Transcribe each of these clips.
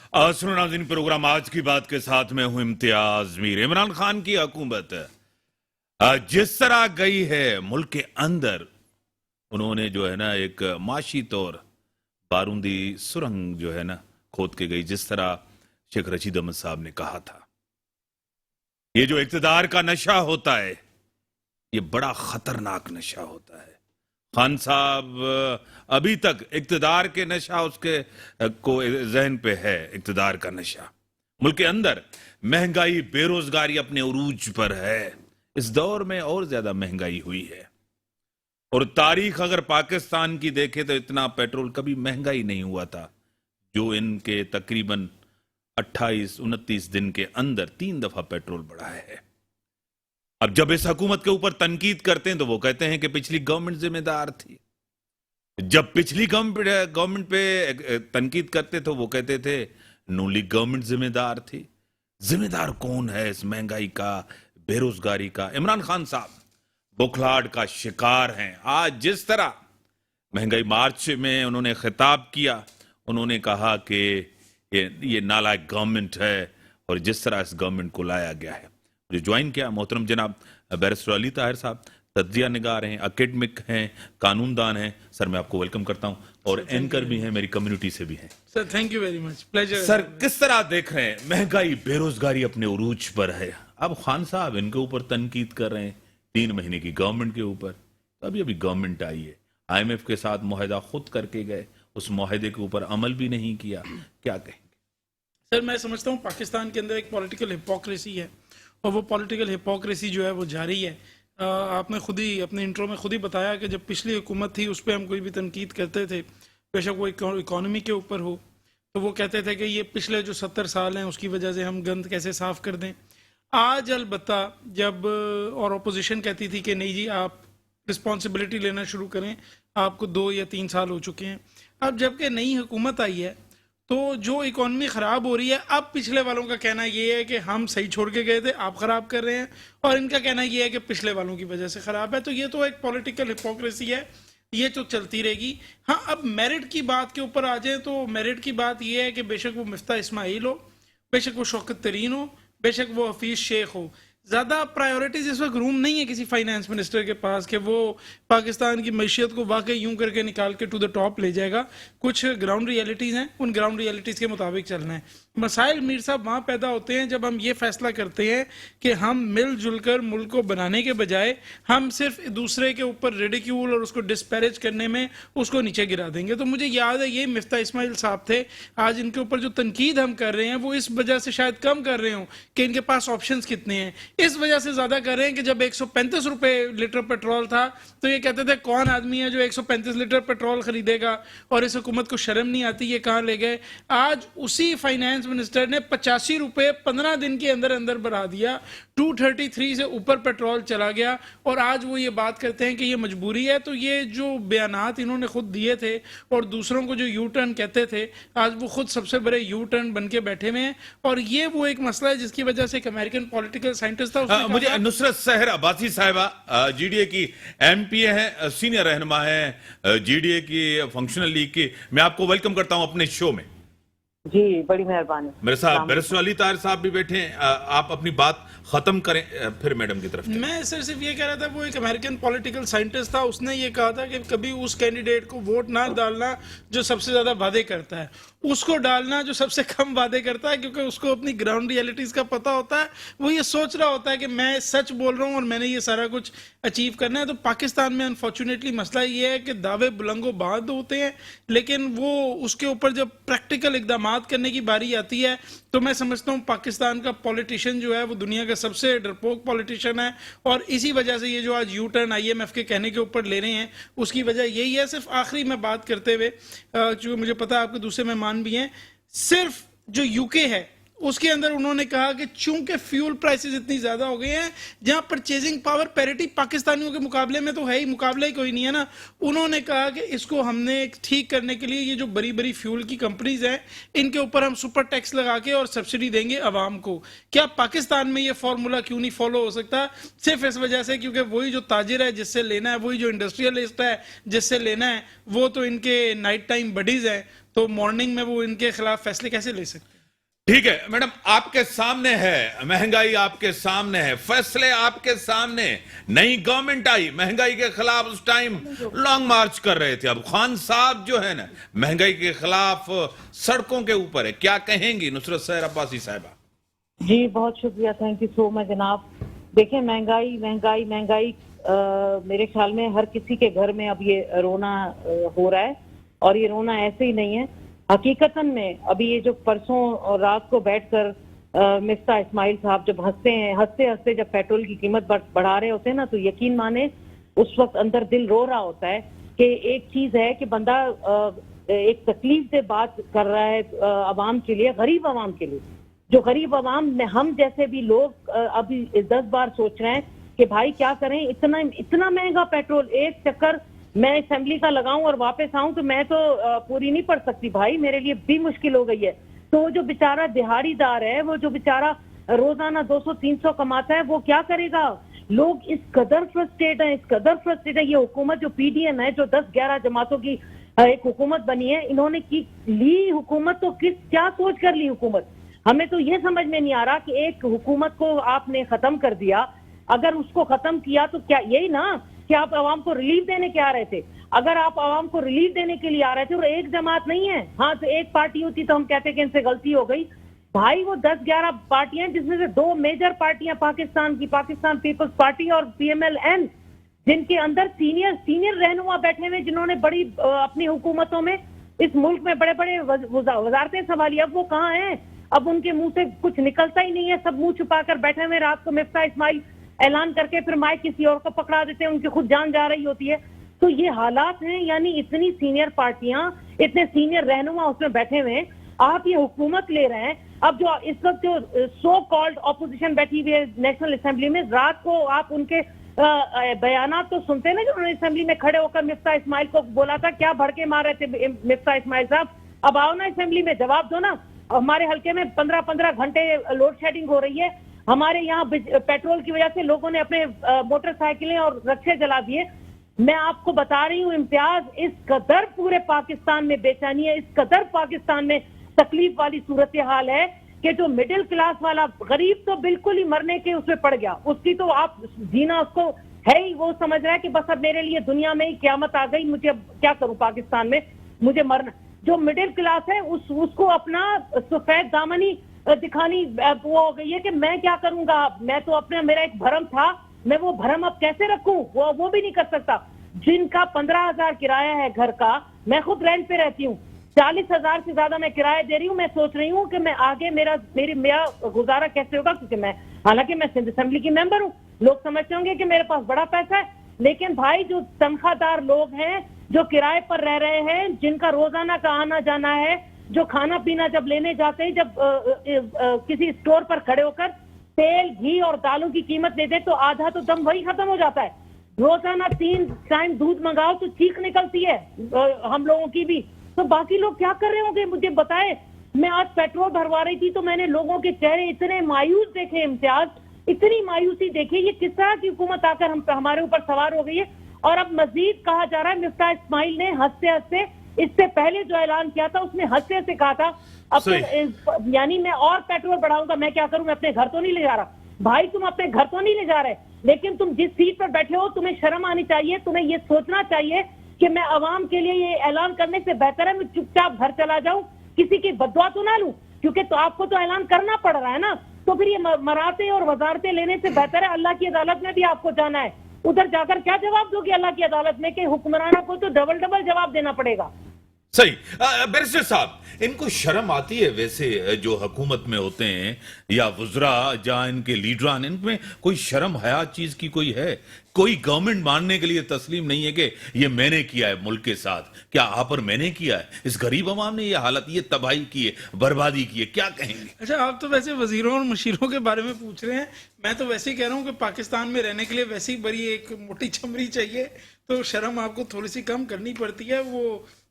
सुनो नाज़रीन, प्रोग्राम आज की बात के साथ में हूं इम्तियाज मीर। इमरान खान की हुकूमत जिस तरह गई है मुल्क के अंदर, उन्होंने जो है ना एक माशी तौर बारूदी सुरंग जो है ना खोद के गई, जिस तरह शेख रशीद अहमद साहब ने कहा था। ये जो इक्तदार का नशा होता है, ये बड़ा खतरनाक नशा होता है। खान साहब अभी तक इक्तदार के नशा उसके को जहन पे है, इक्तदार का नशा। मुल्क के अंदर महंगाई, बेरोजगारी अपने उरूज पर है। इस दौर में और ज्यादा महंगाई हुई है। और तारीख अगर पाकिस्तान की देखे तो इतना पेट्रोल कभी महंगाई नहीं हुआ था, जो इनके तकरीबन 28-29 दिन के अंदर 3 दफा पेट्रोल बढ़ा है। अब जब इस हुकूमत के ऊपर तनकीद करते हैं तो वो कहते हैं कि पिछली गवर्नमेंट जिम्मेदार थी। जब पिछली गवर्नमेंट पे तनकीद करते तो वो कहते थे नून लीग गवर्नमेंट जिम्मेदार थी। जिम्मेदार कौन है इस महंगाई का, बेरोजगारी का? इमरान खान साहब बुखलाहट का शिकार हैं। आज जिस तरह महंगाई मार्च में उन्होंने खिताब किया, उन्होंने कहा कि ये नालायक गवर्नमेंट है, और जिस तरह इस गवर्नमेंट को लाया गया है। जो ज्वाइन किया मोहतरम जनाब बैरिस्टर अली ताहिर साहब, तज्जिया निगार हैं, एकेडमिक हैं, कानूनदान हैं। सर मैं आपको वेलकम करता हूं, और एंकर भी हैं, मेरी कम्युनिटी से भी हैं। Sir thank you very much, pleasure. Sir किस तरह देख रहे हैं महंगाई, बेरोजगारी अपने उरूज पर है? अब खान साहब इनके ऊपर तनकीद कर रहे हैं 3 महीने की गवर्नमेंट के ऊपर। अभी अभी गवर्नमेंट आई है, IMF के साथ मुआहदा खुद करके गए, उस मुआहदे के ऊपर अमल भी नहीं किया। क्या कहेंगे? सर मैं समझता हूँ पाकिस्तान के अंदर एक पॉलिटिकल हिपोक्रेसी है, और वो पॉलिटिकल हिपोक्रेसी जो है वो जारी है। आपने खुद ही अपने इंट्रो में खुद ही बताया कि जब पिछली हुकूमत थी उस पर हम कोई भी तनकीद करते थे, बेशक वो इकोनॉमी के ऊपर हो, तो वो कहते थे कि ये पिछले जो 70 साल हैं उसकी वजह से हम गंद कैसे साफ कर दें। आज अलबत्ता जब और अपोजिशन कहती थी कि नहीं जी आप रिस्पॉन्सिबिलिटी लेना शुरू करें, आपको 2 या 3 साल हो चुके हैं। अब जबकि नई हुकूमत आई है तो जो इकॉनमी ख़राब हो रही है, अब पिछले वालों का कहना ये है कि हम सही छोड़ के गए थे, आप ख़राब कर रहे हैं, और इनका कहना ये है कि पिछले वालों की वजह से ख़राब है। तो ये तो एक पॉलिटिकल हिपोक्रेसी है, ये तो चलती रहेगी। हाँ, अब मेरिट की बात के ऊपर आ जाए तो मेरिट की बात ये है कि बेशक वो मिफ्ता इस्माइल हो, बेशक वो शौकत तरीन हो, बेशक वो हफीज़ शेख हो, ज़्यादा प्रायोरिटीज़ इस वक्त रूम नहीं है किसी फाइनेंस मिनिस्टर के पास कि वो पाकिस्तान की मैशियत को वाकई यूं करके निकाल के टू द टॉप ले जाएगा। कुछ ग्राउंड रियलिटीज़ हैं, उन ग्राउंड रियलिटीज़ के मुताबिक चलना है। मसाइल मीर साहब वहाँ पैदा होते हैं जब हम ये फैसला करते हैं कि हम मिलजुल कर मुल्क को बनाने के बजाय हम सिर्फ दूसरे के ऊपर रिडिक्यूल और उसको डिस्पैरेज करने में उसको नीचे गिरा देंगे। तो मुझे याद है ये मिफ्ता इस्माइल साहब थे, आज इनके ऊपर जो तनकीद हम कर रहे हैं वो इस वजह से शायद कम कर रहे हो कि इनके पास ऑप्शंस कितने हैं, इस वजह से ज़्यादा कर रहे हैं कि जब 135 रुपये लीटर पेट्रोल था तो ये कहते थे कौन आदमी है जो 135 लीटर पेट्रोल खरीदेगा, और इस हुकूमत को शर्म नहीं आती, ये कहाँ ले गए। आज उसी फाइनेंस मिनिस्टर ने 85 रुपये 15 दिन के अंदर अंदर बढ़ा दिया, 233 से ऊपर पेट्रोल चला गया, और आज वो ये बात करते हैं कि ये मजबूरी है। तो ये जो बयानात इन्होंने खुद दिए थे और दूसरों को जो यू टर्न कहते थे, आज वो खुद सबसे बड़े यू टर्न बन के बैठे हुए हैं। और ये वो एक मसला है जिसकी वजह से एक अमेरिकन पॉलिटिकल साइंटिस्ट था, मुझे नुसरत सहर अब्बासी साहिबा GDA की MPA है, सीनियर रहनुमा है GDA की फंक्शनल लीग की, मैं आपको वेलकम करता हूं अपने शो में। जी बड़ी मेहरबानी। मेरे साथ बैरिस्टर अली ताहिर साहब भी बैठे हैं, आप अपनी बात खत्म करें फिर मैडम की तरफ। मैं सर सिर्फ ये कह रहा था, वो एक अमेरिकन पॉलिटिकल साइंटिस्ट था, उसने ये कहा था कि कभी उस कैंडिडेट को वोट ना डालना जो सबसे ज्यादा वादे करता है, उसको डालना जो सबसे कम वादे करता है, क्योंकि उसको अपनी ग्राउंड रियलिटीज का पता होता है। वो ये सोच रहा होता है कि मैं सच बोल रहा हूँ और मैंने ये सारा कुछ अचीव करना है। तो पाकिस्तान में अनफॉर्चुनेटली मसला ये है कि दावे बुलंदो बाद होते हैं, लेकिन वो उसके ऊपर जब प्रैक्टिकल इकदाम करने की बारी आती है तो मैं समझता हूँ पाकिस्तान का पॉलिटिशियन जो है वो दुनिया का सबसे डरपोक पॉलिटिशियन है। और इसी वजह से ये जो आज यू टर्न IMF के कहने के ऊपर ले रहे हैं, उसकी वजह यही है। सिर्फ आखिरी में बात करते हुए, जो मुझे पता है आपके दूसरे मेहमान भी हैं, सिर्फ जो UK है उसके अंदर उन्होंने कहा कि चूंकि फ्यूल प्राइसेस इतनी ज्यादा हो गए हैं, जहां परचेजिंग पावर पैरिटी पाकिस्तानियों के मुकाबले में तो है ही, मुकाबला ही कोई नहीं है ना, उन्होंने कहा कि इसको हमने ठीक करने के लिए ये जो बड़ी बड़ी फ्यूल की कंपनीज हैं इनके ऊपर हम सुपर टैक्स लगा के और सब्सिडी देंगे अवाम को। क्या पाकिस्तान में ये फॉर्मूला क्यों नहीं फॉलो हो सकता? सिर्फ इस वजह से क्योंकि वही जो ताजिर है जिससे लेना है, वही जो इंडस्ट्रियलिस्ट है जिससे लेना है, वो तो इनके नाइट टाइम बडीज हैं, तो मॉर्निंग में वो इनके खिलाफ फैसले कैसे ले सकते हैं? ठीक है मैडम, आपके सामने है महंगाई, आपके सामने है फैसले, आपके सामने। नई गवर्नमेंट आई, महंगाई के खिलाफ उस टाइम लॉन्ग मार्च कर रहे थे। अब खान साहब जो है ना महंगाई के खिलाफ सड़कों के ऊपर है, क्या कहेंगी नुसरत सहर अब्बासी साहिबा? जी बहुत शुक्रिया, थैंक यू सो मच जनाब। देखिए महंगाई महंगाई महंगाई मेरे ख्याल में हर किसी के घर में अब ये रोना हो रहा है, और ये रोना ऐसे ही नहीं है। हकीकतन में अभी ये जो परसों और रात को बैठकर मिफ्ता इस्माइल साहब जब हंसते हंसते जब पेट्रोल की कीमत बढ़ा रहे होते हैं ना, तो यकीन माने उस वक्त अंदर दिल रो रहा होता है कि एक चीज है कि बंदा एक तकलीफ से बात कर रहा है अवाम के लिए, गरीब अवाम के लिए। जो गरीब अवाम में हम जैसे भी लोग अभी 10 बार सोच रहे हैं कि भाई क्या करें, इतना इतना महंगा पेट्रोल। एक चक्कर मैं असेंबली का लगाऊं और वापस आऊं तो मैं तो पूरी नहीं पड़ सकती भाई, मेरे लिए भी मुश्किल हो गई है। तो वो जो बेचारा दिहाड़ीदार है, वो जो बेचारा रोजाना 200-300 कमाता है, वो क्या करेगा? लोग इस कदर फ्रस्ट्रेट है, इस कदर फ्रस्ट्रेट है। ये हुकूमत जो पीडीएम है, जो 10-11 जमातों की एक हुकूमत बनी है, इन्होंने की ली हुकूमत तो क्या सोच कर ली हुकूमत? हमें तो ये समझ में नहीं आ रहा कि एक हुकूमत को आपने खत्म कर दिया। अगर उसको खत्म किया तो क्या यही ना कि आप आवाम को रिलीफ देने के आ रहे थे? अगर आप आवाम को रिलीफ देने के लिए आ रहे थे और एक जमात नहीं है, हाँ तो एक पार्टी होती तो हम कहते कि इनसे गलती हो गई। भाई वो 10-11 पार्टियां, जिसमें से 2 मेजर पार्टियां पाकिस्तान की, पाकिस्तान पीपल्स पार्टी और PMLN, जिनके अंदर सीनियर रहनुमा बैठे हुए, जिन्होंने बड़ी अपनी हुकूमतों में इस मुल्क में बड़े बड़े वजारतें संभाली। अब वो कहाँ हैं? अब उनके मुंह से कुछ निकलता ही नहीं है, सब मुंह छुपाकर बैठे हुए। रात को मिफ्ता इस्माइल ऐलान करके फिर माइक किसी और को पकड़ा देते हैं, उनकी खुद जान जा रही होती है। तो ये हालात हैं, यानी इतनी सीनियर पार्टियां, इतने सीनियर रहनुमा उसमें बैठे हुए हैं, आप ये हुकूमत ले रहे हैं। अब जो इस वक्त जो सो कॉल्ड ऑपोजिशन बैठी हुई है नेशनल असेंबली में, रात को आप उनके बयानात तो सुनते ना, जो उन्होंने असेंबली में खड़े होकर मिफ्ता इस्माइल को बोला था, क्या भड़के मार रहे थे मिफ्ता इस्माइल साहब? अब आओ ना असेंबली में, जवाब दो ना। हमारे हल्के में 15-15 घंटे लोड शेडिंग हो रही है। हमारे यहाँ पेट्रोल की वजह से लोगों ने अपने मोटरसाइकिलें और रक्शे जला दिए। मैं आपको बता रही हूँ इम्तियाज, इस कदर पूरे पाकिस्तान में बेचैनी है, इस कदर पाकिस्तान में तकलीफ वाली सूरत हाल है कि जो मिडिल क्लास वाला गरीब तो बिल्कुल ही मरने के उसमें पड़ गया। उसकी तो आप जीना उसको है ही, वो समझ रहा है कि बस अब मेरे लिए दुनिया में ही क्यामत आ गई, मुझे अब क्या करूं पाकिस्तान में, मुझे मरना। जो मिडिल क्लास है उसको अपना सफेद दामनी दिखानी वो हो गई है कि मैं क्या करूंगा, मैं तो अपने, मेरा एक भरम था, मैं वो भरम अब कैसे रखूं, वो भी नहीं कर सकता। जिनका 15,000 किराया है घर का, मैं खुद रेंट पे रहती हूँ, 40,000 से ज्यादा मैं किराया दे रही हूँ। मैं सोच रही हूँ कि मैं आगे मेरा गुजारा कैसे होगा, क्योंकि मैं, हालांकि मैं सिंध असेंबली की मेंबर हूँ, लोग समझते होंगे कि मेरे पास बड़ा पैसा है, लेकिन भाई जो तनख्वाहदार लोग हैं, जो किराए पर रह रहे हैं, जिनका रोजाना का आना जाना है, जो खाना पीना जब लेने जाते हैं, जब किसी स्टोर पर खड़े होकर तेल घी और दालों की कीमत दे दे तो आधा तो दम वही खत्म हो जाता है। रोजाना 3 टाइम दूध मंगाओ तो चीख निकलती है हम लोगों की भी। तो बाकी लोग क्या कर रहे होंगे मुझे बताए। मैं आज पेट्रोल भरवा रही थी तो मैंने लोगों के चेहरे इतने मायूस देखे इम्तियाज, इतनी मायूसी देखी, ये किस तरह की हुकूमत आकर हमारे ऊपर सवार हो गई है। और अब मजीद कहा जा रहा है, मिफ्ता इस्माइल ने हंसते हंसते, इससे पहले जो ऐलान किया था उसमें हंसते हंसते कहा था अब तो यानी मैं और पेट्रोल बढ़ाऊंगा, मैं क्या करूं, मैं अपने घर तो नहीं ले जा रहा। भाई तुम अपने घर तो नहीं ले जा रहे, लेकिन तुम जिस सीट पर बैठे हो तुम्हें शर्म आनी चाहिए, तुम्हें ये सोचना चाहिए कि मैं अवाम के लिए ये ऐलान करने से बेहतर है मैं चुपचाप घर चला जाऊं, किसी की बददुआ तो ना लूं, क्योंकि तो आपको तो ऐलान करना पड़ रहा है ना। तो फिर ये मराते और वजारतें लेने से बेहतर है अल्लाह की अदालत में भी आपको जाना है, उधर जाकर क्या जवाब दोगे अल्लाह की अदालत में कि हुक्मरानों को तो डबल जवाब देना पड़ेगा। सही। बैरिस्टर साहब, इनको शर्म आती है वैसे जो हुकूमत में होते हैं या वुजरा जहां इनके लीडरान, इनमें कोई शर्म हया चीज की कोई है? कोई गवर्नमेंट मानने के लिए तस्लीम नहीं है कि ये मैंने किया है मुल्क के साथ, क्या आप और मैंने किया है, इस गरीब अवाम ने ये हालत, ये तबाही की है, बर्बादी की है, क्या कहेंगे? अच्छा, आप तो वैसे वजीरों और मशीरों के बारे में पूछ रहे हैं, मैं तो वैसे ही कह रहा हूँ कि पाकिस्तान में रहने के लिए वैसे ही बड़ी एक मोटी चमड़ी चाहिए, तो शर्म आपको थोड़ी सी कम करनी पड़ती है। वो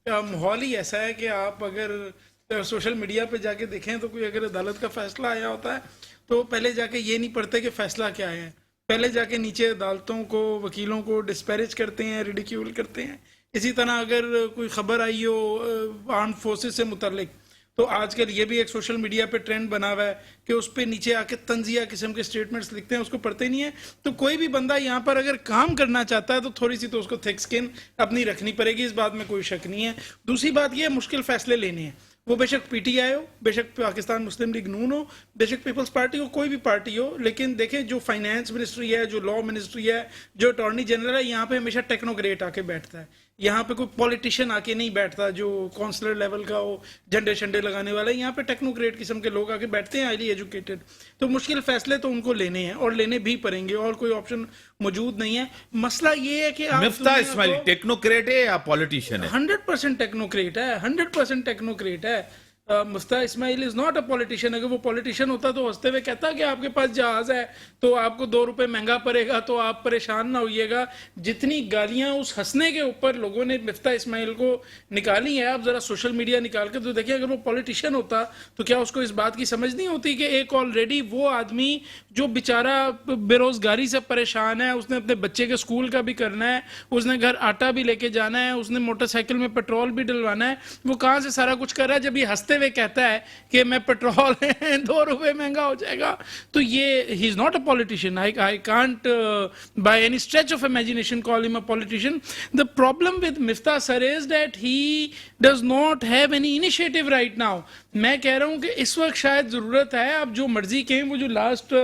माहौल ही ऐसा है कि आप अगर सोशल मीडिया पे जाके देखें तो कोई अगर अदालत का फैसला आया होता है तो पहले जाके ये नहीं पढ़ते कि फैसला क्या है, पहले जाके नीचे अदालतों को, वकीलों को डिस्पैरेज करते हैं, रिडिक्यूल करते हैं। इसी तरह अगर कोई खबर आई हो आर्म्ड फोर्सेस से मुतल्लिक तो आजकल ये भी एक सोशल मीडिया पे ट्रेंड बना हुआ है कि उस पे नीचे आके तंजिया किस्म के स्टेटमेंट्स लिखते हैं, उसको पढ़ते नहीं है। तो कोई भी बंदा यहाँ पर अगर काम करना चाहता है तो थोड़ी सी तो उसको थिक स्किन अपनी रखनी पड़ेगी, इस बात में कोई शक नहीं है। दूसरी बात ये मुश्किल फैसले लेने हैं, वो बेशक पीटीआई हो, बेशक पाकिस्तान मुस्लिम लीग नून हो, बेशक पीपल्स पार्टी हो, कोई भी पार्टी हो, लेकिन देखें जो फाइनेंस मिनिस्ट्री है, जो लॉ मिनिस्ट्री है, जो अटॉर्नी जनरल है, यहाँ पे हमेशा टेक्नोक्रेट आके बैठता है। यहाँ पे कोई पॉलिटिशियन आके नहीं बैठता जो काउंसलर लेवल का हो, झंडे शंडे लगाने वाला। यहाँ पे टेक्नोक्रेट किस्म के लोग आके बैठते हैं, हाईली एजुकेटेड। तो मुश्किल फैसले तो उनको लेने हैं और लेने भी पड़ेंगे, और कोई ऑप्शन मौजूद नहीं है। मसला ये है कि मिफ्ता इस्माइल टेक्नोक्रेट है या पॉलिटिशियन है? 100% टेक्नोक्रेट है, 100% टेक्नोक्रेट है। Miftah Ismail is not a politician. अगर वो पॉलिटिशियन होता तो हंसते हुए कहता कि आपके पास जहाज है तो आपको 2 रुपए महंगा पड़ेगा, तो आप परेशान ना होइएगा। जितनी गालियां उस हंसने के ऊपर लोगों ने मुफ्ता इस्माइल को निकाली है, आप जरा सोशल मीडिया निकाल के तो देखिए, अगर वो पॉलिटिशियन होता तो क्या उसको इस बात की समझ नहीं होती कि एक ऑलरेडी वो आदमी जो बेचारा बेरोजगारी से परेशान है, उसने अपने बच्चे के स्कूल का भी करना है, उसने घर आटा भी लेके जाना है, उसने मोटरसाइकिल में पेट्रोल भी डलवाना है, वो कहाँ से सारा कुछ कर रहा है? जब ये हंसते हुए कहता है कि मैं पेट्रोल 2 रुपए महंगा हो जाएगा, तो ये he is not a politician. I can't by any stretch of imagination call him a politician. The problem with Miftah sir is that he does not have any initiative right now. मैं कह रहा हूं कि इस वक्त शायद जरूरत है, आप जो मर्जी कहें, वो जो लास्ट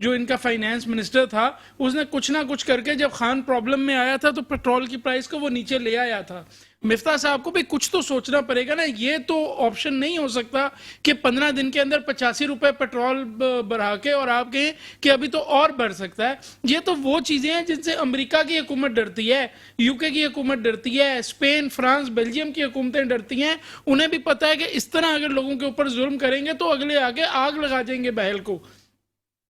जो इनका फाइनेंस मिनिस्टर था उसने कुछ ना कुछ करके जब खान प्रॉब्लम में आया था तो पेट्रोल की प्राइस को वो नीचे ले आया था। मिफ्ता साहब को भी कुछ तो सोचना पड़ेगा ना। ये तो ऑप्शन नहीं हो सकता कि 15 दिन के अंदर 85 रुपए पेट्रोल बढ़ा के और आप कहें कि अभी तो और बढ़ सकता है। ये तो वो चीजें हैं जिनसे अमेरिका की हुकूमत डरती है, यूके की हुकूमत डरती है, स्पेन, फ्रांस, बेल्जियम की हुकूमतें डरती हैं। उन्हें भी पता है कि इस तरह अगर लोगों के ऊपर जुल्म करेंगे तो अगले आगे आग लगा देंगे बहल को।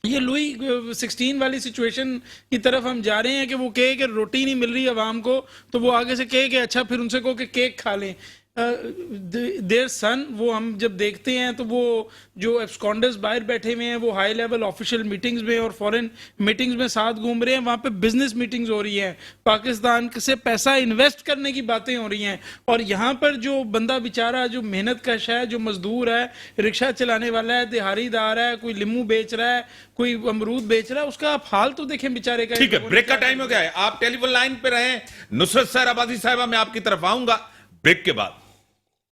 ये लुई 16 वाली सिचुएशन की तरफ हम जा रहे हैं कि वो कहे कि रोटी नहीं मिल रही आवाम को, तो वो आगे से कहे कि अच्छा फिर उनसे कहो कि केक खा लें। देयर सन, वो हम जब देखते हैं तो वो जो एब्सकॉन्डर्स बाहर बैठे हुए हैं वो हाई लेवल ऑफिशियल मीटिंग्स में और फॉरेन मीटिंग्स में साथ घूम रहे हैं। वहाँ पे बिजनेस मीटिंग्स हो रही हैं, पाकिस्तान से पैसा इन्वेस्ट करने की बातें हो रही हैं, और यहाँ पर जो बंदा बेचारा जो मेहनत कश है, जो मजदूर है, रिक्शा चलाने वाला है, दिहाड़ीदार है, कोई लीमू बेच रहा है, कोई अमरूद बेच रहा है, उसका आप हाल तो देखें बेचारे का। ठीक है, ब्रेक का टाइम हो गया है, आप टेलीफोन लाइन पे रहें। नुसरत सर, आबादी साहिबा, मैं आपकी तरफ आऊंगा ब्रेक के बाद।